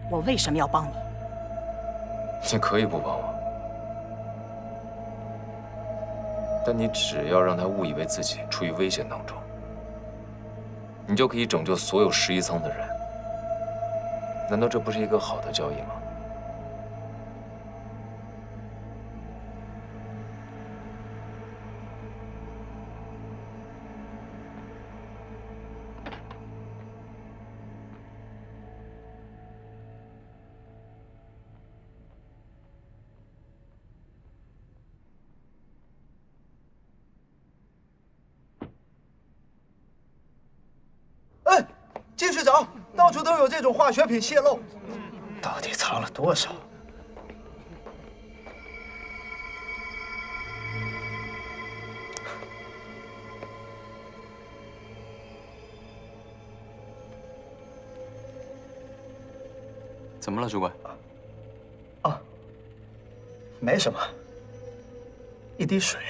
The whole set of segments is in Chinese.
我为什么要帮你？你可以不帮我，但你只要让他误以为自己处于危险当中，你就可以拯救所有11层的人。难道这不是一个好的交易吗？ 哎，继续找，到处都有这种化学品泄漏。到底藏了多少？怎么了，主管？啊，没什么，一滴水。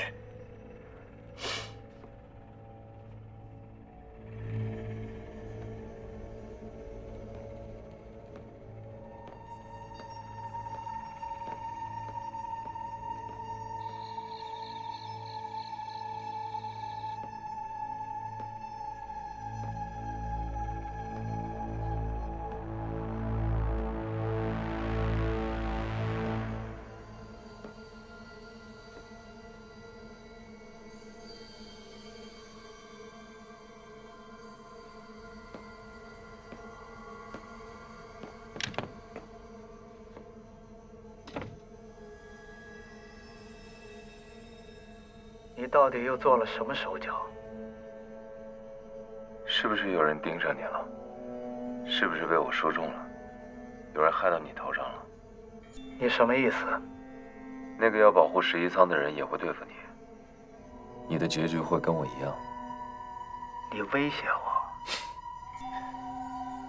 你到底又做了什么手脚？是不是有人盯上你了？是不是被我说中了？有人害到你头上了？你什么意思？那个要保护11仓的人也会对付你，你的结局会跟我一样。你威胁我？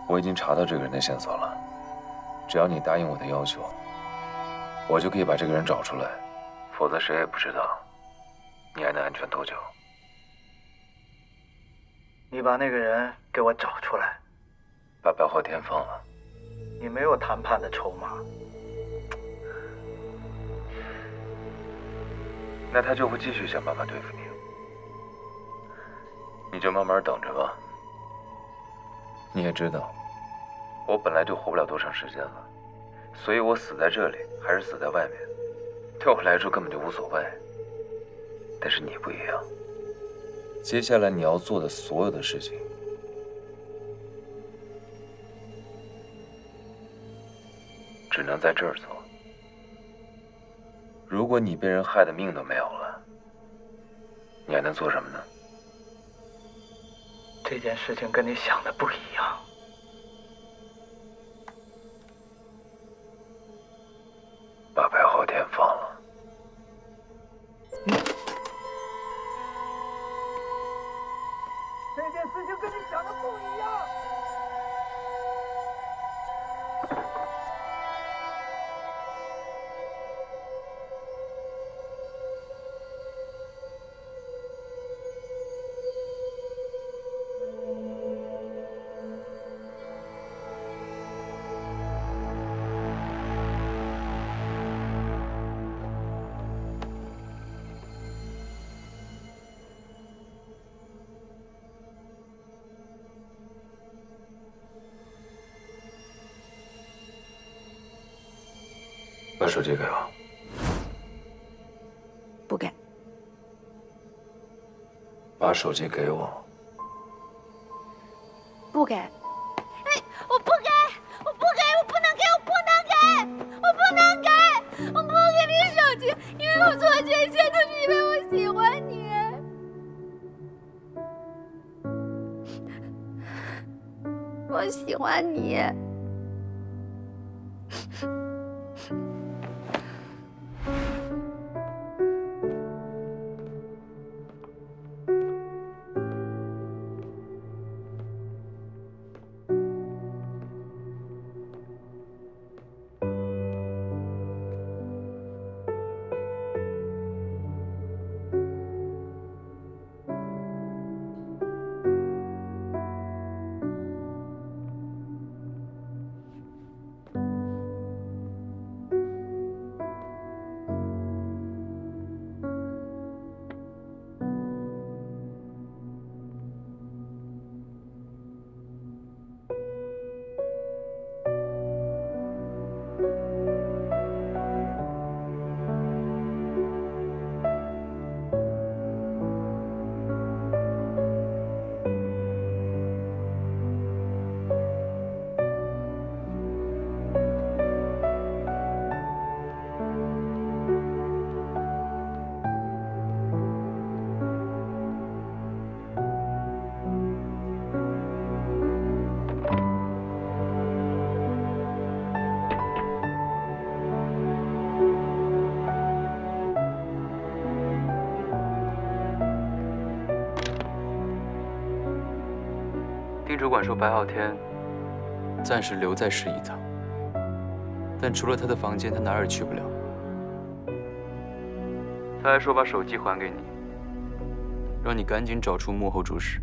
我已经查到这个人的线索了，只要你答应我的要求，我就可以把这个人找出来，否则谁也不知道你还能安全多久。你把那个人给我找出来。把白昊天放了。你没有谈判的筹码。那他就会继续想办法对付你，你就慢慢等着吧。你也知道，我本来就活不了多长时间了，所以我死在这里还是死在外面，对我来说根本就无所谓。但是你不一样，接下来你要做的所有的事情，只能在这儿做。如果你被人害得命都没有了，你还能做什么呢？这件事情跟你想的不一样。把白昊天放了。这件事情跟你想的不一样。把手机给我。不给。把手机给我。不给。哎，我不给，我不给，我不能给，我不能给，我不能给，我不给你手机，因为我做这一切都是因为我喜欢你。我喜欢你。主管说白昊天暂时留在十一堂，但除了他的房间，他哪儿也去不了。他还说把手机还给你，让你赶紧找出幕后主使。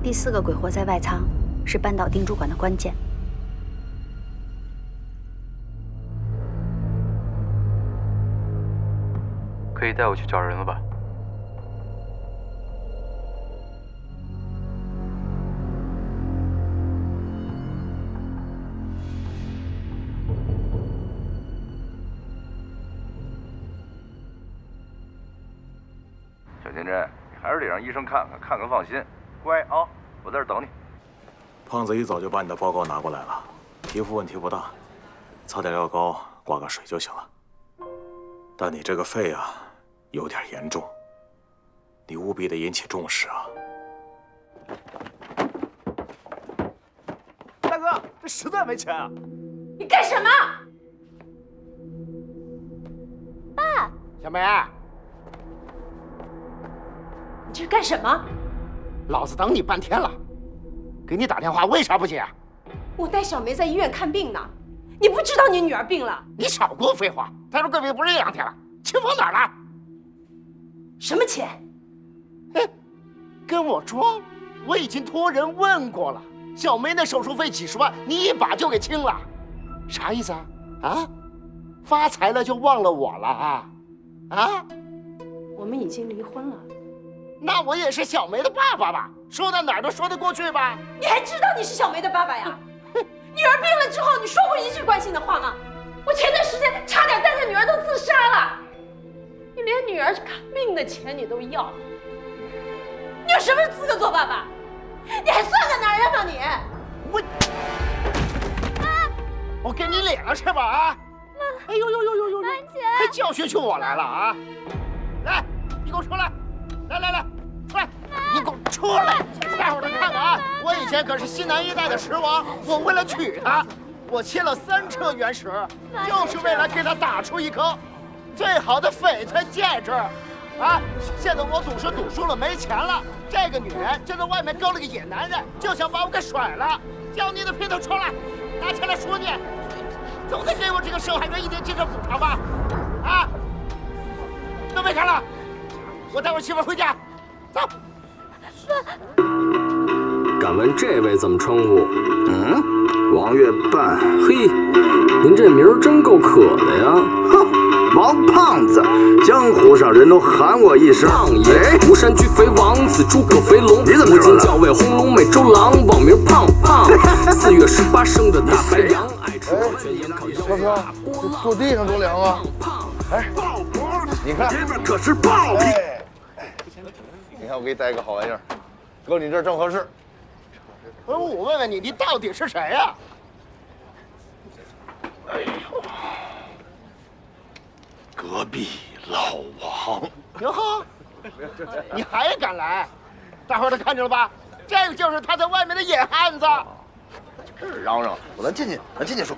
第4个鬼活在外仓，是扳倒丁主管的关键。可以带我去找人了吧？小金针，你还是得让医生看看放心。乖啊，我在这等你。胖子一早就把你的报告拿过来了，皮肤问题不大，擦点药膏，挂个水就行了。但你这个肺啊，有点严重，你务必得引起重视啊！大哥，这实在没钱啊！你干什么？爸，小梅，你这是干什么？老子等你半天了，给你打电话为啥不接啊？我带小梅在医院看病呢，你不知道你女儿病了？你少给我废话！她说贵病不是1、2天了，钱放哪儿了？什么钱？跟我装！我已经托人问过了，小梅那手术费几10万，你一把就给清了，啥意思啊？啊？发财了就忘了我了啊？啊？我们已经离婚了。那我也是小梅的爸爸吧？说到哪儿都说得过去吧？你还知道你是小梅的爸爸呀？女儿病了之后，你说过一句关心的话吗？我前段时间差点带着女儿都自杀了，你连女儿看病的钱你都要，你有什么资格做爸爸？你还算个男人吗你？我给你脸了是吧？啊！哎呦呦呦呦呦！还教训起我来了啊！来，你给我出来！来，出来！你给我出来！大伙儿都看看啊！我以前可是西南一带的食王，我为了娶她，我切了3车原石，就是为了给她打出一颗最好的翡翠戒指。啊！现在我赌石赌输了，没钱了，这个女人就在外面勾了个野男人，就想把我给甩了。叫你的姘头出来，拿起来说你，总得给我这个受害人一点精神补偿吧？啊！都没看了，我带我媳妇回家，走。敢问这位怎么称呼？王月半。嘿，您这名儿真够可的呀！哼，王胖子，江湖上人都喊我一声胖爷。吴山居肥王子，诸葛肥龙。你怎么知道的？教尉红龙美洲狼，网名胖胖。4月18生的大白羊，爱吃烤全羊烤腰子。坐地上多凉啊！哎，你看，这边可是爆皮。你看我给你带一个好玩意儿，搁你这儿正合适。我问问你，你到底是谁呀？哎呦，隔壁老王。哟呵，你还敢来？大伙儿都看见了吧？这个就是他在外面的野汉子。这嚷嚷，咱进去说，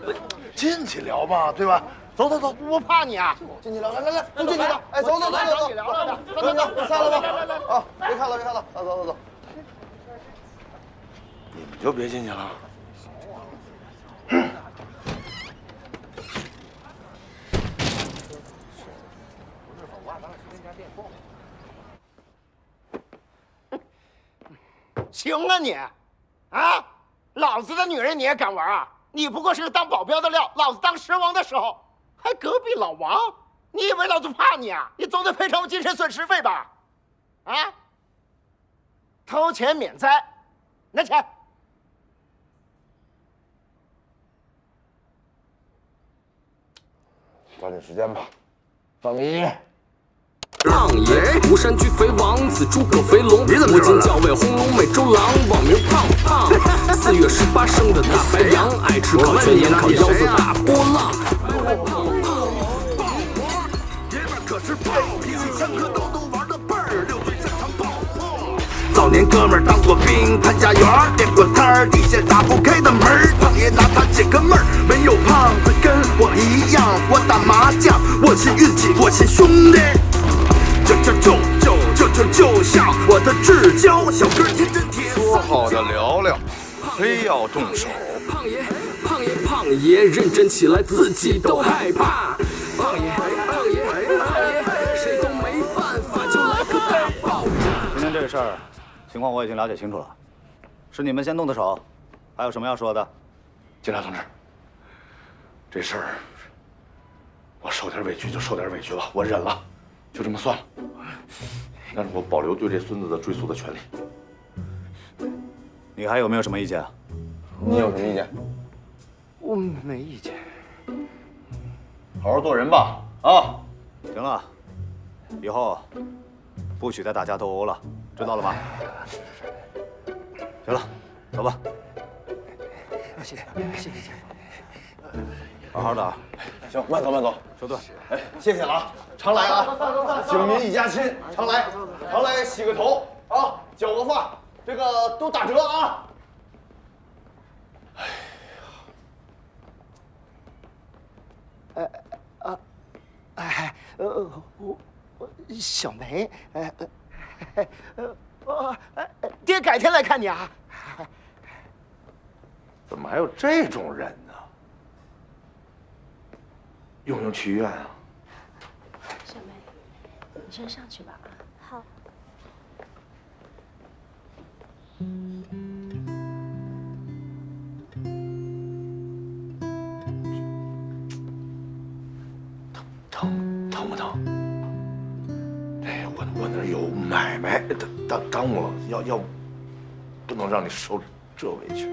进去聊吧，对吧？走，我怕你啊！进去聊，来，不进去了。哎，走，找你聊来的。走，散了吧。啊，别看了，啊，走。你们就别进去了。行啊你，啊，老子的女人你也敢玩啊？你不过是个当保镖的料，老子当食王的时候还隔壁老王，你以为老子怕你啊？你总得赔偿我精神损失费吧？啊？偷钱免灾，拿钱。抓紧时间吧，放个音乐。胖爷，吴山居肥王子，诸葛肥龙。你怎么知道的？教尉红龙美洲狼，网名胖胖。4月18生的大白羊，爱吃烤全羊烤腰子大波浪。这边可是爆脾气，上课都玩的倍儿溜，对战场爆破。早年哥们儿当过兵，潘家园点过摊儿，底下打不开的门儿，胖爷拿他解个闷儿。没有胖子跟我一样，我打麻将，我信运气，我信兄弟。就像我的至交，小哥天真铁。说好的聊聊，非要动手。胖爷，认真起来，自己都害怕。胖爷，谁都没办法，就来个大爆炸。今天这个事儿，情况我已经了解清楚了，是你们先动的手，还有什么要说的？警察同志，这事儿我受点委屈就受点委屈了，我忍了，就这么算了。但是我保留对这孙子的追诉的权利。你还有没有什么意见？你有什么意见？我没意见。好好做人吧，啊！行了，以后不许再打架斗殴了，知道了吗？行了，走吧。谢谢。好好的啊。行，慢走慢走，收队。哎，谢谢了啊，常来啊，警民一家亲，常来，常来洗个头啊，剪个发，这个都打折啊。小梅，爹改天来看你啊。怎么还有这种人呢？用不用去医院啊？小梅，你先上去吧啊。好。疼不疼？哎，我那儿有买卖，耽误了，要不能让你受这委屈。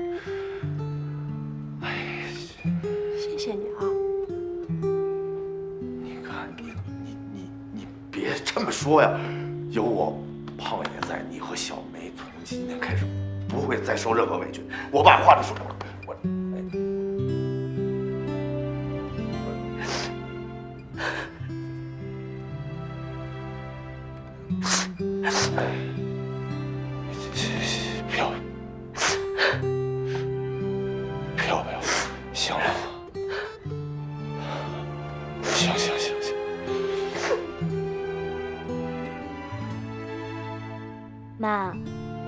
哎，谢谢你啊。你看你别这么说呀！有我胖爷在，你和小梅从今天开始不会再受任何委屈。我把话都说了，漂亮，行了，行。妈，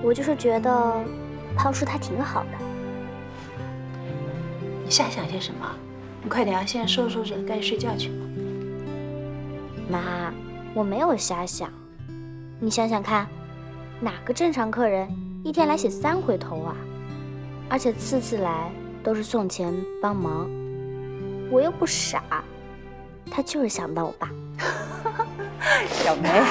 我就是觉得胖叔他挺好的。你瞎想些什么？你快点啊，现在收拾收拾，该睡觉去。妈，我没有瞎想，你想想看，哪个正常客人一天来洗3回头啊？而且次次来都是送钱帮忙，我又不傻，他就是想不到我爸。小梅，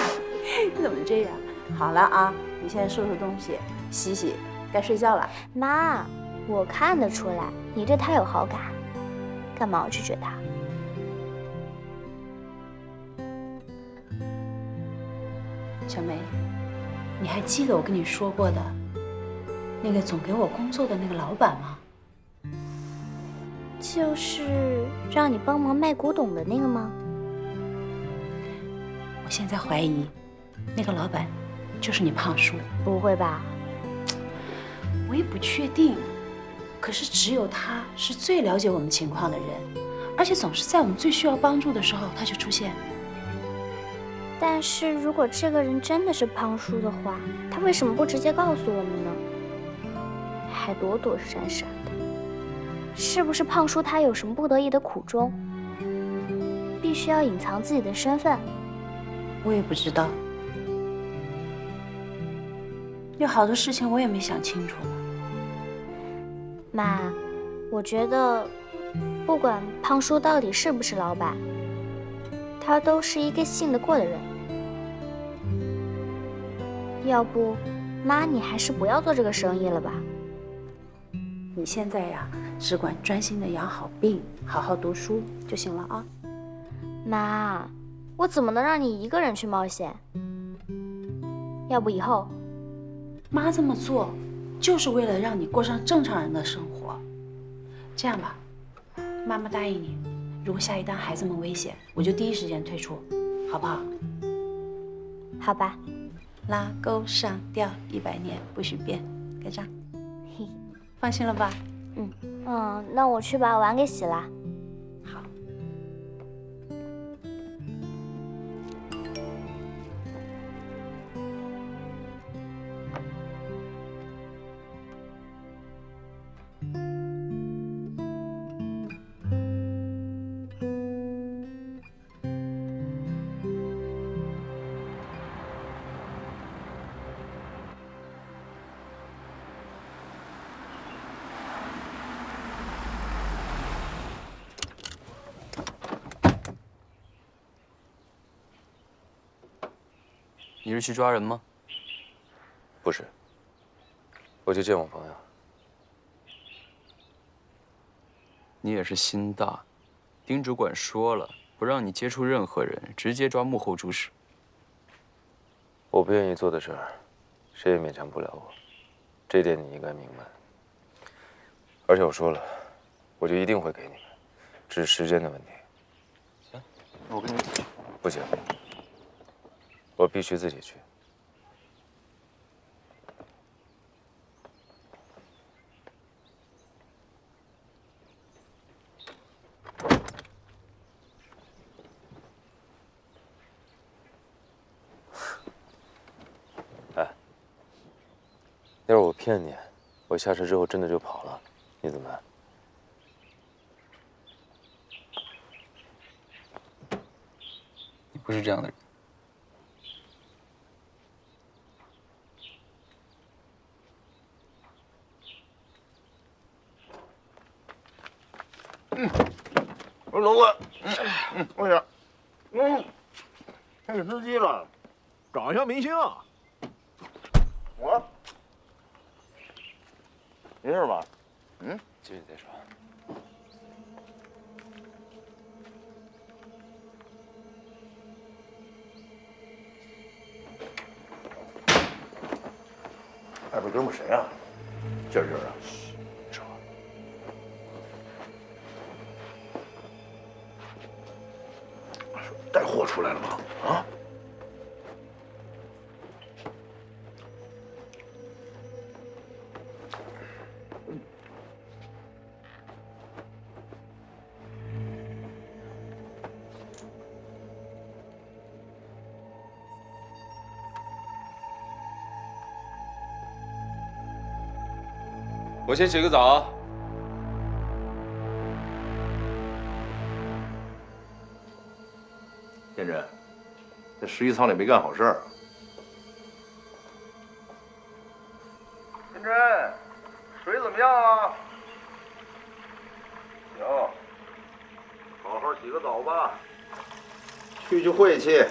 你怎么这样？好了啊，你现在收拾东西，洗洗，该睡觉了。妈，我看得出来你对他有好感，干嘛要拒绝他？小梅，你还记得我跟你说过的那个总给我工作的那个老板吗？就是让你帮忙卖古董的那个吗？我现在怀疑那个老板就是你胖叔。不会吧？我也不确定，可是只有他是最了解我们情况的人，而且总是在我们最需要帮助的时候他就出现。但是如果这个人真的是胖叔的话，他为什么不直接告诉我们呢？还躲躲闪闪的，是不是胖叔他有什么不得已的苦衷，必须要隐藏自己的身份？我也不知道，有好多事情我也没想清楚呢。妈，我觉得不管胖叔到底是不是老板，他都是一个信得过的人。要不，妈，你还是不要做这个生意了吧。你现在呀，只管专心的养好病，好好读书就行了啊。妈，我怎么能让你一个人去冒险？要不以后，妈这么做，就是为了让你过上正常人的生活。这样吧，妈妈答应你，如果下一单孩子们危险，我就第一时间退出，好不好？好吧。拉钩上吊100年不许变，盖章。放心了吧？那我去把碗给洗了。好。你是去抓人吗？不是，我去见我朋友。你也是心大，丁主管说了，不让你接触任何人，直接抓幕后主使。我不愿意做的事儿，谁也勉强不了我，这一点你应该明白。而且我说了，我就一定会给你们，只是时间的问题。行，那我跟你一起去。不行，我必须自己去。哎，要是我骗你，我下车之后真的就跑了，你怎么办？你不是这样的人。我说龙子，快点，看见司机了，找一下明星啊！我，没事吧？进去再说。外边哥们谁啊？劲儿劲儿的。说。带货出来了吗？啊？我先洗个澡。天真，在11仓里没干好事儿啊！天真，水怎么样啊？行，好好洗个澡吧，去晦气。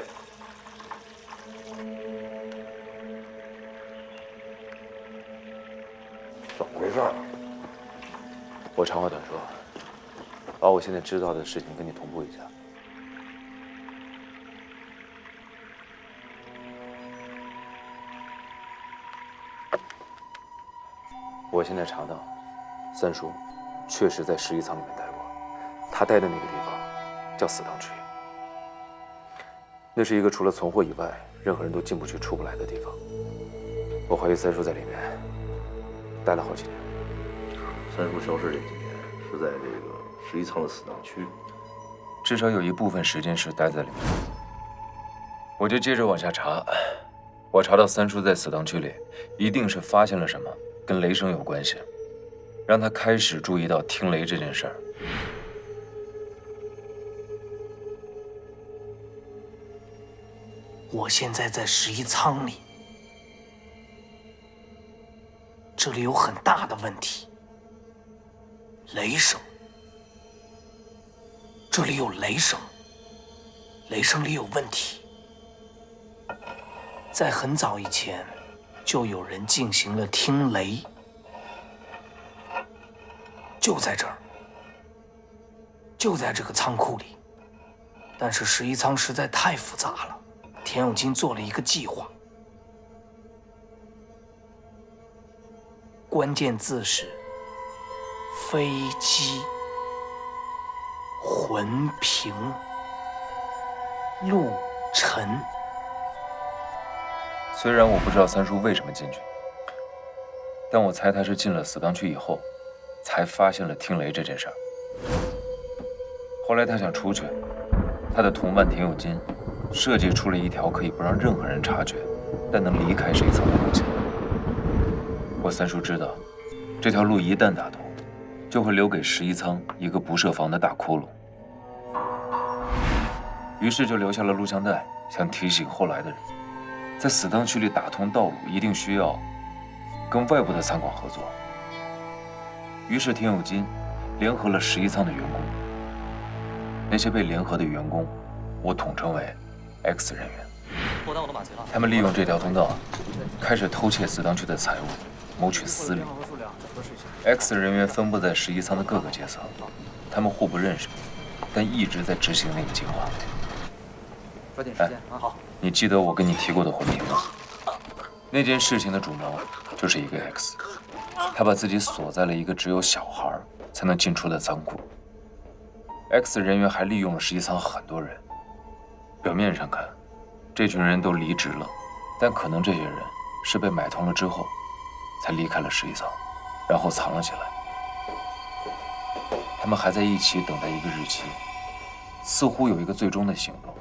怎么回事？我长话短说，把我现在知道的事情跟你同步一下。我现在查到，三叔确实在11仓里面待过，他待的那个地方叫死当区。那是一个除了存货以外，任何人都进不去、出不来的地方。我怀疑三叔在里面待了好几年。三叔消失这几年是在这个11仓的死当区，至少有一部分时间是待在里面。我就接着往下查，我查到三叔在死当区里一定是发现了什么跟雷声有关系，让他开始注意到听雷这件事儿。我现在在11仓里，这里有很大的问题。雷声，这里有雷声，雷声里有问题。在很早以前，就有人进行了听雷，就在这儿，就在这个仓库里。但是11仓实在太复杂了，田永金做了一个计划，关键字是飞机、魂瓶、陆沉。虽然我不知道三叔为什么进去，但我猜他是进了死当区以后，才发现了听雷这件事儿。后来他想出去，他的同伴田有金设计出了一条可以不让任何人察觉，但能离开11仓的路线。我三叔知道，这条路一旦打通，就会留给11仓一个不设防的大窟窿。于是就留下了录像带，想提醒后来的人，在死当区里打通道路，一定需要跟外部的仓管合作。于是田有金联合了11仓的员工，那些被联合的员工，我统称为 X 人员。我当我的马贼了。他们利用这条通道，开始偷窃死党区的财物，谋取私利。X 人员分布在11舱的各个阶层，他们互不认识，但一直在执行那个计划。抓紧时间啊！好。你记得我跟你提过的魂瓶吗？那件事情的主谋就是一个 X， 他把自己锁在了一个只有小孩才能进出的仓库。X 人员还利用了11舱很多人。表面上看，这群人都离职了，但可能这些人是被买通了之后，才离开了11舱，然后藏了起来。他们还在一起等待一个日期，似乎有一个最终的行动。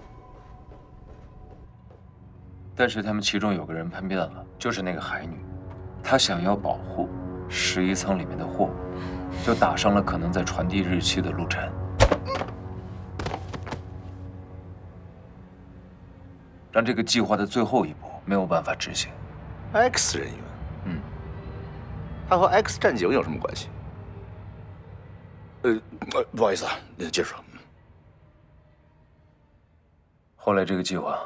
但是他们其中有个人叛变了，就是那个海女，她想要保护11舱里面的货物，就打伤了可能在传递日期的陆晨，让这个计划的最后一步没有办法执行。X 人员，他和 X 战警有什么关系？不好意思啊，接着说。后来这个计划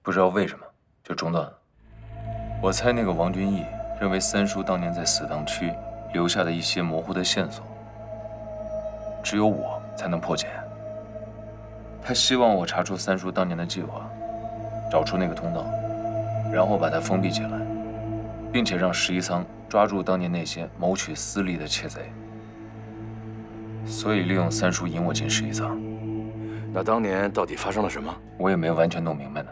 不知道为什么就中断了。我猜那个王君毅认为三叔当年在死党区留下的一些模糊的线索，只有我才能破解。他希望我查出三叔当年的计划，找出那个通道，然后把它封闭起来，并且让11舱抓住当年那些谋取私利的窃贼。所以利用三叔引我进11舱。那当年到底发生了什么？我也没完全弄明白呢。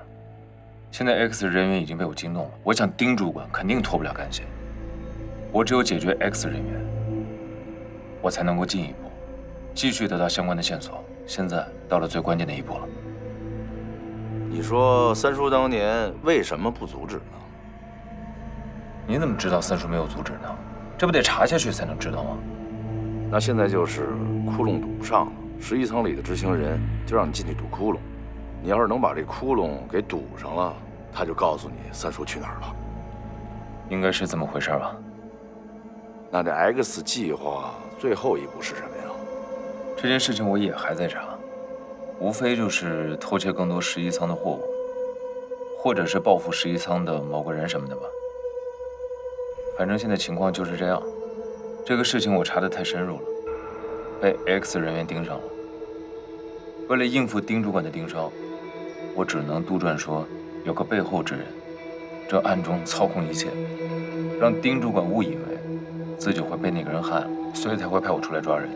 现在 X 人员已经被我惊动了，我想丁主管肯定脱不了干系。我只有解决 X 人员，我才能够进一步，继续得到相关的线索。现在到了最关键的一步了。你说三叔当年为什么不阻止呢？你怎么知道三叔没有阻止呢？这不得查下去才能知道吗？那现在就是窟窿堵不上了，11舱里的执行人就让你进去堵窟窿。你要是能把这窟窿给堵上了，他就告诉你三叔去哪儿了。应该是这么回事吧？那这 X 计划最后一步是什么呀？这件事情我也还在查，无非就是偷窃更多11舱的货物，或者是报复11舱的某个人什么的吧。反正现在情况就是这样。这个事情我查得太深入了，被 X 人员盯上了。为了应付丁主管的盯梢，我只能杜撰说有个背后之人正暗中操控一切，让丁主管误以为自己会被那个人害了，所以才会派我出来抓人。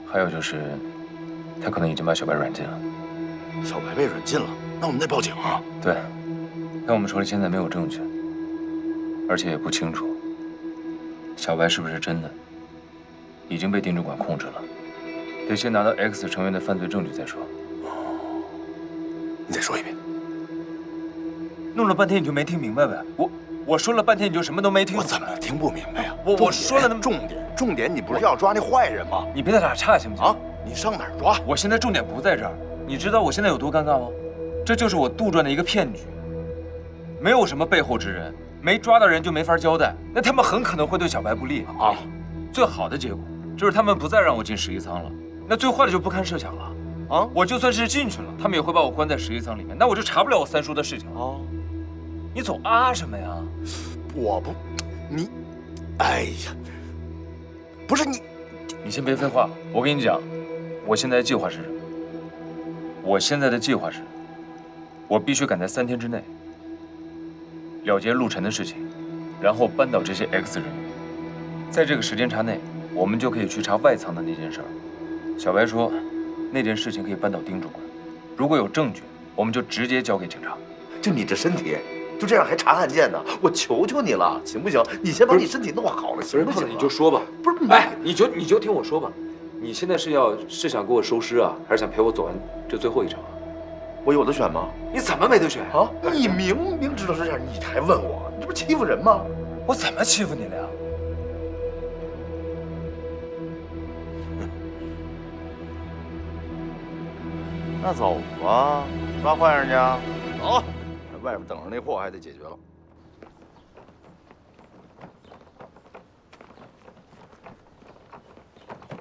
还有就是，他可能已经把小白软禁了。小白被软禁了，那我们得报警啊！对，但我们手里现在没有证据，而且也不清楚小白是不是真的已经被丁主管控制了。得先拿到 X 成员的犯罪证据再说。你再说一遍。弄了半天你就没听明白呗？我说了半天你就什么都没听。我怎么听不明白呀？我说了那么重点，你不是要抓那坏人吗？你别在这岔行不行？啊！你上哪儿抓？我现在重点不在这儿。你知道我现在有多尴尬吗？这就是我杜撰的一个骗局，没有什么背后之人，没抓到人就没法交代。那他们很可能会对小白不利啊。最好的结果就是他们不再让我进11舱了。那最坏的就不堪设想了啊！我就算是进去了，他们也会把我关在11舱里面，那我就查不了我三叔的事情了。哦，你总啊什么呀？我不，你，哎呀，不是你，你先别废话。我跟你讲，我现在的计划是什么？我现在的计划是，我必须赶在3天之内了结陆晨的事情，然后扳倒这些 X 人员。在这个时间差内，我们就可以去查外舱的那件事儿。小白说，那件事情可以扳倒丁主管。如果有证据，我们就直接交给警察。就你这身体，就这样还查案件呢？我求求你了，行不行？你先把你身体弄好了，行不行？你就说吧。不是，哎，你就听我说吧。你现在是想给我收尸啊，还是想陪我走完这最后一场？我有的选吗？你怎么没得选啊？你明明知道是这样，你还问我，你这不欺负人吗？我怎么欺负你了呀？那走吧，抓坏人去。走，外边等着那货还得解决了。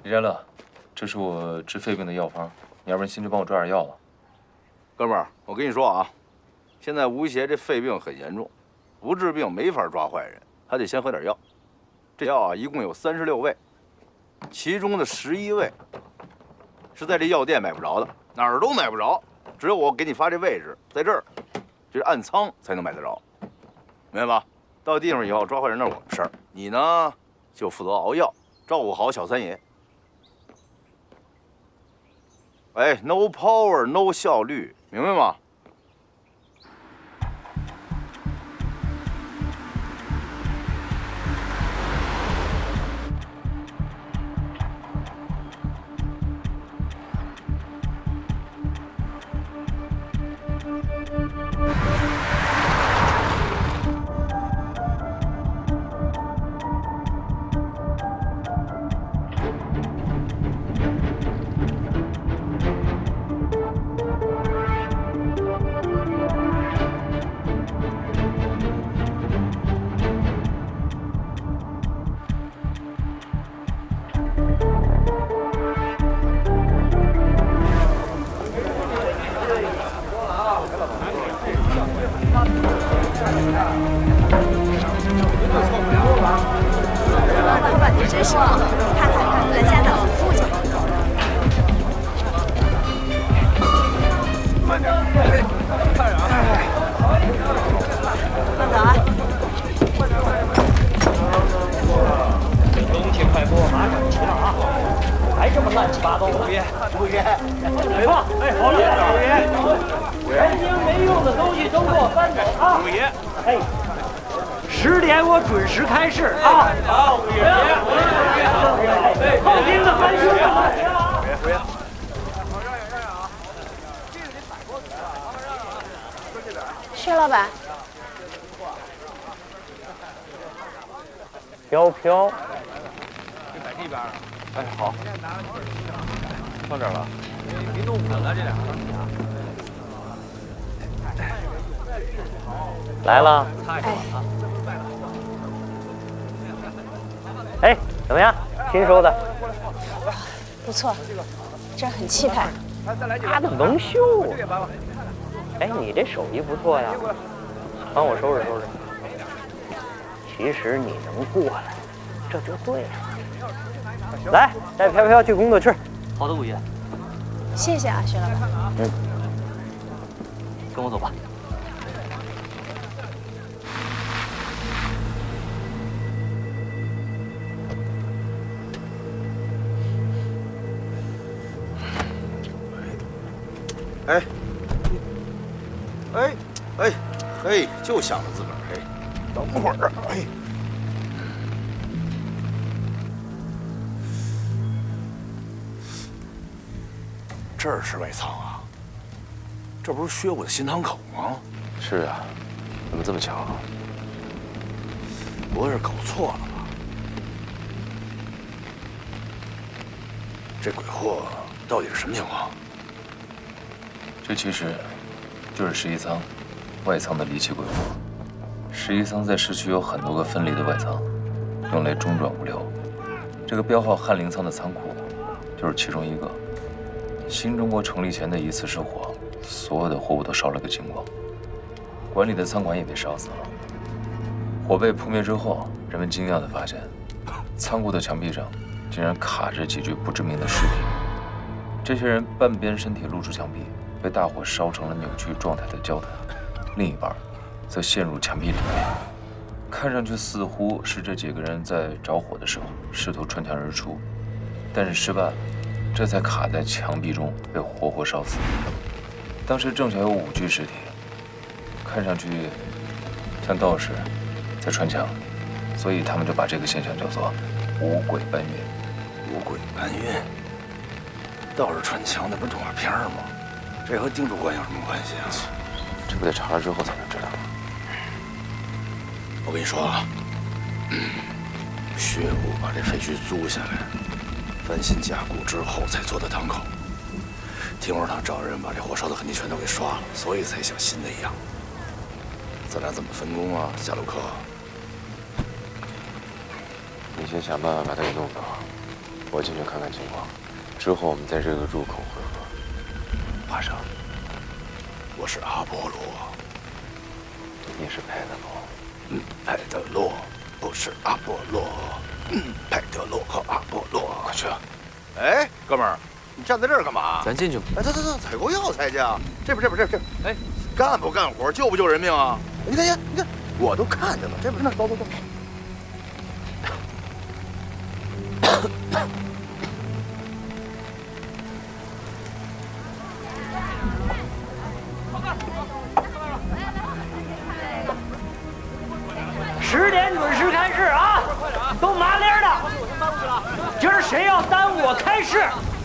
李家乐，这是我治肺病的药方，你要不然先去帮我抓点药吧。哥们儿，我跟你说啊，现在吴邪这肺病很严重，不治病没法抓坏人，还得先喝点药。这药啊，一共有36味，其中的11味是在这药店买不着的，哪儿都买不着，只有我给你发这位置，在这儿，这是暗仓才能买得着，明白吧？到地方以后抓坏人那是我们事儿，你呢就负责熬药，照顾好小三爷。哎 ，no power no 效率，明白吗？老板您真是好，看看咱家的副总。慢点，看着啊！慢走啊！这东西快给我码整齐了啊！还这么乱七八糟的！五爷，来吧！哎，好了，五爷，全京没用的东西都给我搬走啊！五爷，哎，10点我准时开市啊！好，五爷，后厅的翻书啊！五爷。薛老板，飘飘，就摆这边了。哎，好，放这儿了。别弄混了，这俩。来了。哎，怎么样？新收的？不错，这很气派。他的蒙羞啊！哎，你这手艺不错呀，帮我收拾收拾。其实你能过来，这就对了。来，带飘飘去工作去。好的，五爷。谢谢啊，薛老板。嗯，跟我走吧。哎，哎，哎，嘿，就想着自个儿，嘿，等会儿，哎，这儿是外仓啊？这不是薛武的新堂口吗？是啊，怎么这么巧啊？不会是搞错了吧？这鬼货到底是什么情况？这其实就是11仓外仓的离奇鬼货。11仓在市区有很多个分离的外仓，用来中转物流。这个标号翰林仓的仓库就是其中一个。新中国成立前的一次失火，所有的货物都烧了个精光，管理的仓管也被烧死了。火被扑灭之后，人们惊讶地发现，仓库的墙壁上竟然卡着几具不知名的尸体。这些人半边身体露出墙壁，被大火烧成了扭曲状态的焦炭，另一半则陷入墙壁里面。看上去似乎是这几个人在着火的时候试图穿墙而出，但是失败了，这才卡在墙壁中被活活烧死。当时正巧有5具尸体，看上去像道士在穿墙，所以他们就把这个现象叫做五鬼搬运。五鬼搬运，道士穿墙，那不是动画片吗？这和丁主官有什么关系啊？这不得查了之后才能知道吗？我跟你说啊，薛武把这废墟租下来，翻新加固之后才做的堂口。听说他找人把这火烧的痕迹全都给刷了，所以才像新的一样。咱俩怎么分工啊，夏洛克？你先想办法把他给弄走，我进去看看情况，之后我们在这个入口会合。马上，我是阿波罗，你是佩德罗。佩德罗不是阿波罗。佩德罗和阿波罗，快去啊！哎，哥们儿，你站在这儿干嘛？咱进去吧。哎，走，采购药材去啊！这边。哎，干不干活，救不救人命啊？你看，我都看见了，这边那走。10点准时开市啊！都麻利的。今儿谁要耽误我开市，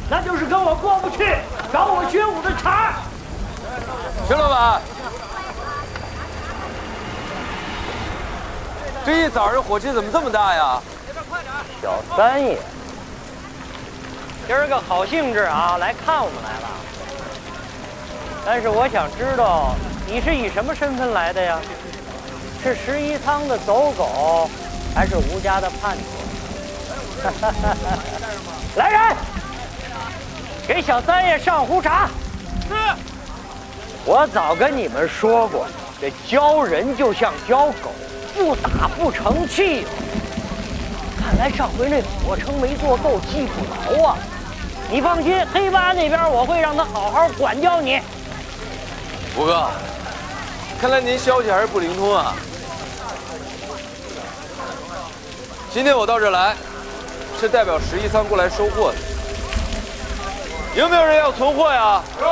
那就是跟我过不去，找我学武的茬。徐老板，这一早上火气怎么这么大呀？小三爷，今儿个好兴致啊，来看我们来了。但是我想知道你是以什么身份来的呀？是11仓的走狗，还是吴家的叛徒？来人，给小三爷上壶茶。是。我早跟你们说过，这教人就像教狗，不打不成器。看来上回那火称没做够，记不牢啊。你放心，黑八那边我会让他好好管教你。吴哥，看来您消息还是不灵通啊。今天我到这儿来，是代表11仓过来收货的。有没有人要存货呀？有。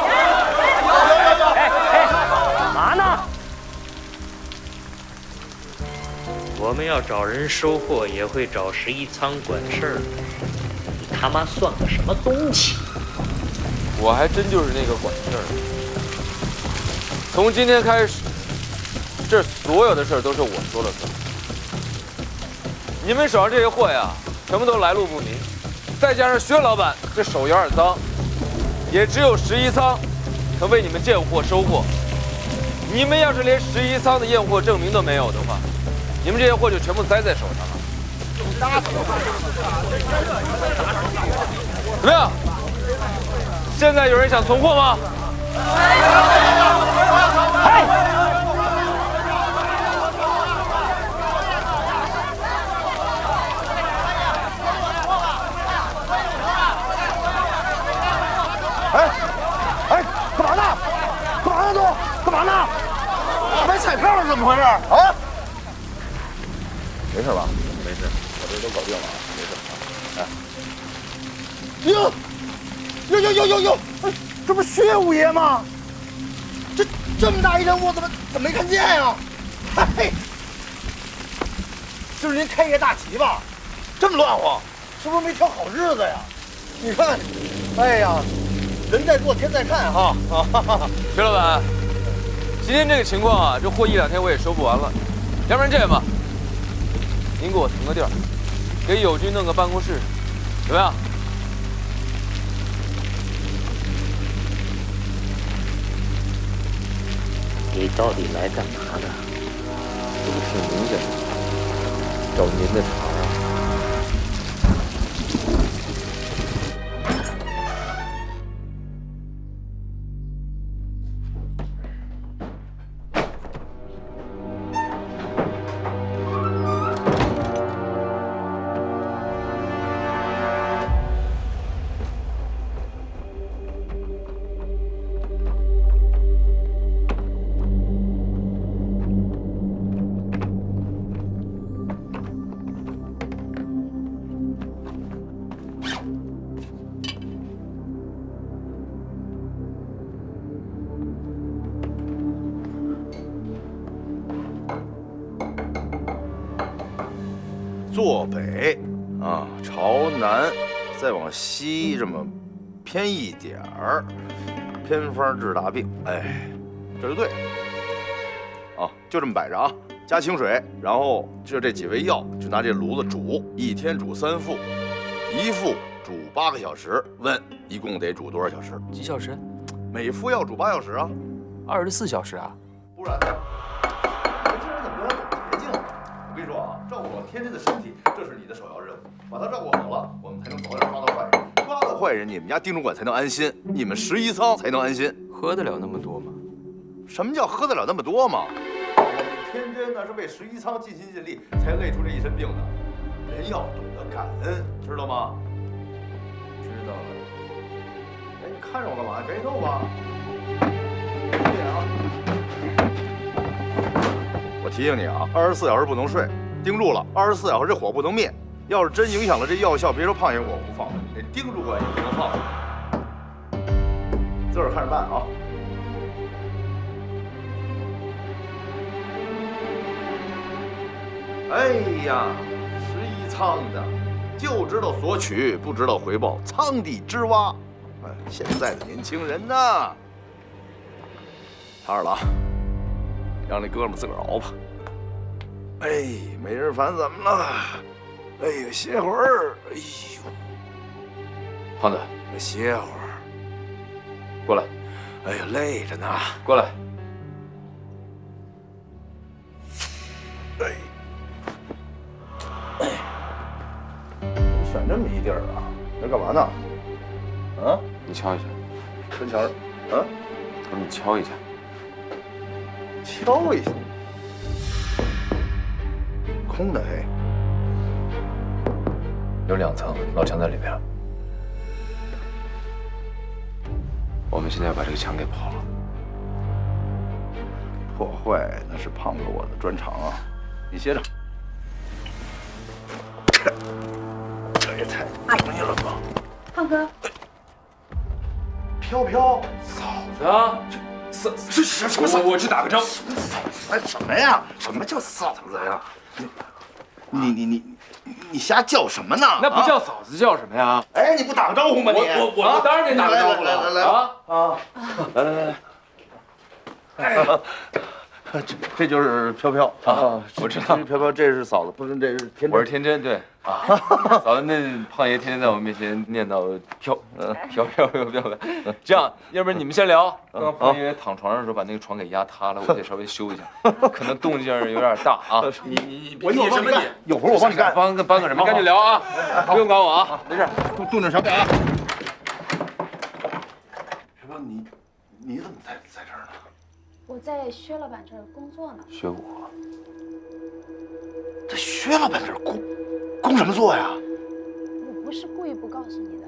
干嘛呢？我们要找人收货，也会找11仓管事儿。你他妈算个什么东西？我还真就是那个管事儿的。从今天开始，这所有的事儿都是我说了算。你们手上这些货呀，全部都来路不明，再加上薛老板这手有点脏，也只有11仓能为你们验货收货。你们要是连11仓的验货证明都没有的话，你们这些货就全部栽在手上了。怎么样？现在有人想存货吗？哎，干嘛呢？干嘛呢？买彩票是怎么回事啊？没事吧？没事，我这都搞定了啊，没事。哟！哎，这不是薛五爷吗？这么大一人物，怎么没看见呀？嘿，是不是您开业大吉吧？这么乱乎，是不是没挑好日子呀？你看，哎呀，人在做天在看哈。薛老板，今天这个情况啊，这货1、2天我也收不完了。要不然这样吧，您给我腾个地儿，给友军弄个办公室，怎么样？你到底来干嘛的？这不挺明显的，找您的茬啊！坐北啊，朝南，再往西这么偏一点儿，偏方治大病。哎，这就对了。啊，就这么摆着啊，加清水，然后就这几味药，就拿这炉子煮，1天煮3副，1副煮8个小时。问一共得煮多少小时？几小时？每副要煮8小时啊，24小时啊？不然呢？年轻人怎么都要走捷径？我跟你说啊，照顾好天天的身体，这是你的首要任务。把他照顾好了，我们才能早点抓到坏人。抓到坏人，你们家丁主管才能安心，你们11仓才能安心。喝得了那么多吗？什么叫喝得了那么多吗？我们天爹那是为11仓尽心尽力，才累出这一身病的。人要懂得感恩，知道吗？知道了。哎，你看着我干嘛？赶紧弄吧。我提醒你啊，24小时不能睡，盯住了，24小时这火不能灭。要是真影响了这药效，别说胖爷我不放了，你这丁主管也不能放了。自个儿看着办啊。哎呀，11仓的就知道索取，不知道回报，仓底之蛙。哎，现在的年轻人呐，踏实了啊，让那哥们自个儿熬吧。哎，每日凡怎么了？哎呀，歇会儿。哎呦，胖子，歇会儿。过来。哎呀，累着呢。过来。哎。选这么一地儿啊？这干嘛呢？啊？你敲一下。跟前儿。啊？我说你敲一下。敲一下。空的嘿。有2层，老墙在里边。我们现在要把这个墙给破了。破坏那是胖哥我的专长啊！你歇着。这也太容易了吧！胖哥，飘飘，嫂子，是什么嫂子？我去打个针。哎，什么呀？什么叫嫂子呀？你瞎叫什么呢？那不叫嫂子叫什么呀？哎，你不打个招呼吗？你我当然得打个招呼了。来啊！来。哎，这就是飘飘啊！我知道，飘飘这是嫂子，不是这是天真。我是天真，对啊。嫂子，那胖爷天天在我面前念叨飘的。这样，要不然你们先聊。刚刚胖爷躺床上的时候把那个床给压塌了，我得稍微修一下，可能动静有点大啊。你我一会儿帮你干，有活我帮你干，帮个什么？赶紧聊啊，不用管我啊，没事，动静小点啊。飘飘，你怎么在这儿呢？我在薛老板这儿工作呢。薛我，在薛老板这儿工什么作呀？我不是故意不告诉你的。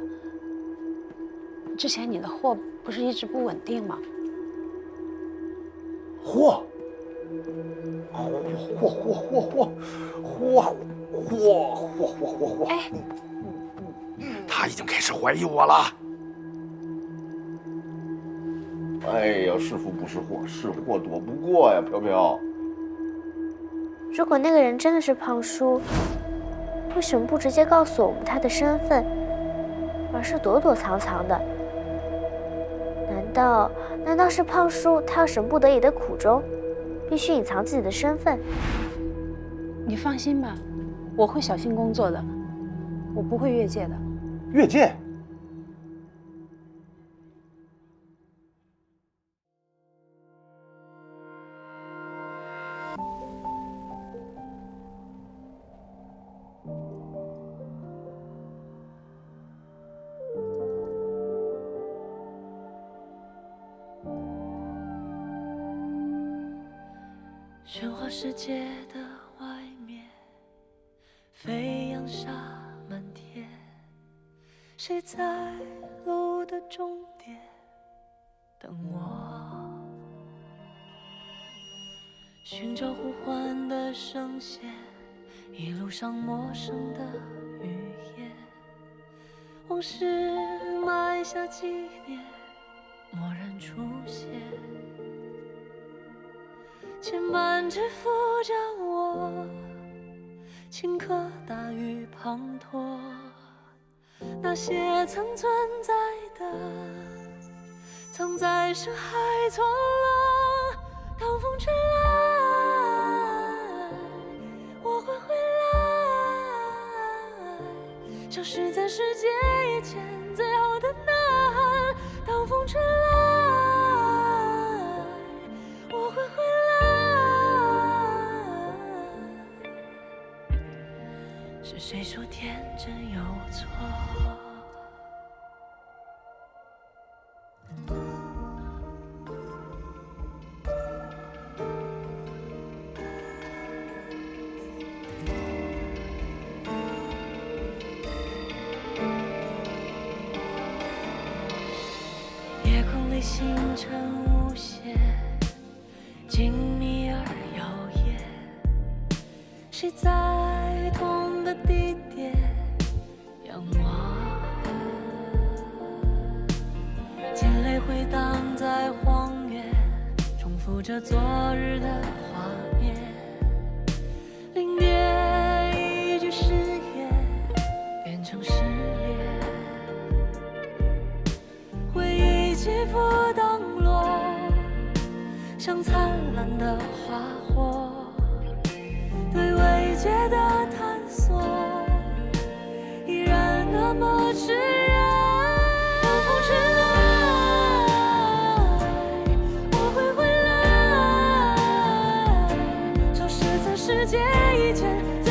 之前你的货不是一直不稳定吗？货，哎，他已经开始怀疑我了。哎呀，是福不是祸，是祸躲不过呀，飘飘。如果那个人真的是胖叔，为什么不直接告诉我们他的身份，而是躲躲藏藏的？难道是胖叔他有什么不得已的苦衷，必须隐藏自己的身份？你放心吧，我会小心工作的，我不会越界的。越界？喧哗世界的外面，飞扬沙满天，谁在路的终点等我？寻找呼唤的声线，一路上陌生的语言，往事埋下纪念，蓦然出现。牵绊着扶着我，顷刻大雨滂沱。那些曾存在的，藏在深海错落。当风吹来，我会回来，消失在世界以前最后的呐喊。当风吹来，我会回来。是谁说天真有错？星辰无限，静谧而耀眼。谁在同个地点仰望？眼泪回荡在荒原，重复着昨日的画面。临别一句誓言，变成失恋。回忆起伏荡落，像灿烂的花火。对未解的探索，依然那么炽热。让风吹来，我会回来，消失在世界以前。